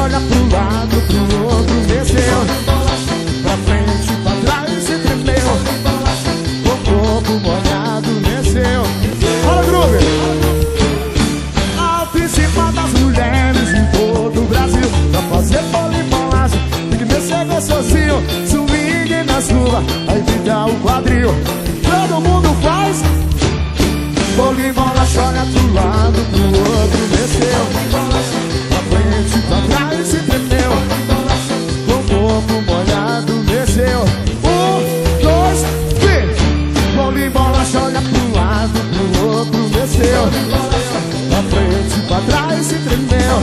olha pro lado, pro outro, desceu. Pra frente, pra trás, se tremeu. O corpo molhado, desceu. Fala, groove! Alto em cima das mulheres em todo o Brasil. Pra fazer polibolagem, tem que descer gostosinho. Swing na chuva, aí fica o quadril. Todo mundo faz. Polibola, olha pro lado, pro outro, desceu. Pra frente, pra trás, se tremeu. Com o corpo molhado, desceu. 1, 2, 3. Polibola, olha pro lado, pro outro, desceu. Pra frente, pra trás, se tremeu.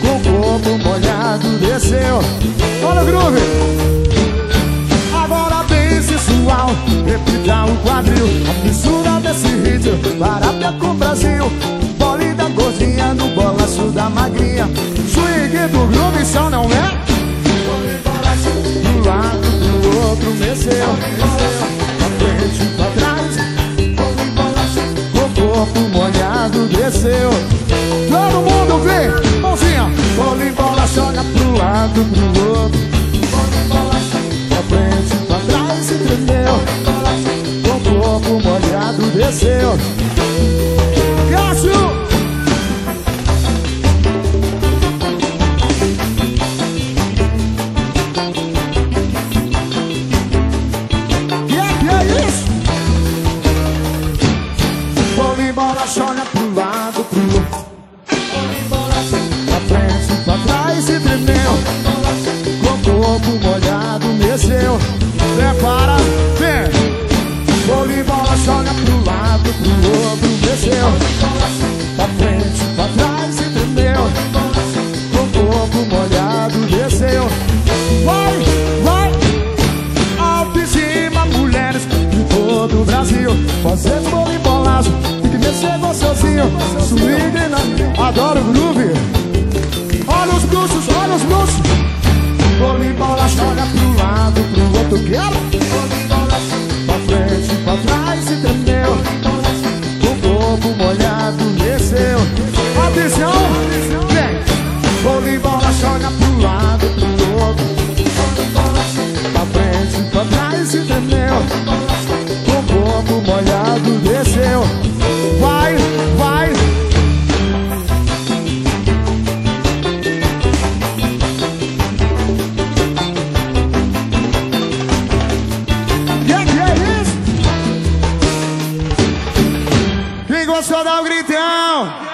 Com o corpo molhado, desceu. Olha o groove! Agora bem sensual, repita o quadril. A fissura desse ritmo, para com o Brasil. Bole da gordinha no bolaço da magrinha. Swing do groove só não é. Do lado, do outro, mexeu. Pra frente, pra trás. O corpo molhado, desceu. Todo mundo vem, mãozinha. Bola, joga pro lado, pro outro. Pra frente, pra trás, se tremeu. Com o corpo molhado, desceu. Cássio! Que é isso? Bola, joga pro lado, pro outro. Pra frente, pra trás, se tremeu. Com o corpo molhado, desceu. Prepara, vem. Bola, joga pro lado, pro outro, desceu. Pra frente, pra trás, se tremeu. Com o corpo molhado, desceu. Vai, vai. Alto em cima, mulheres de todo o Brasil. Fazendo bolimbolagem, tem que mexer gostosinho. Swing na... Adoro o groove. Olha os bruxos, olha os bruxos. Bolimbola, joga pro lado, pro outro, quero. Pra frente, pra trás, se tremeu. O corpo molhado, desceu. Atenção, vem. Bolimbola, joga pro lado, pro outro. Pra frente, pra trás, se tremeu. O corpo molhado, desceu. Vai, vai. Quem gostou dá um gritão.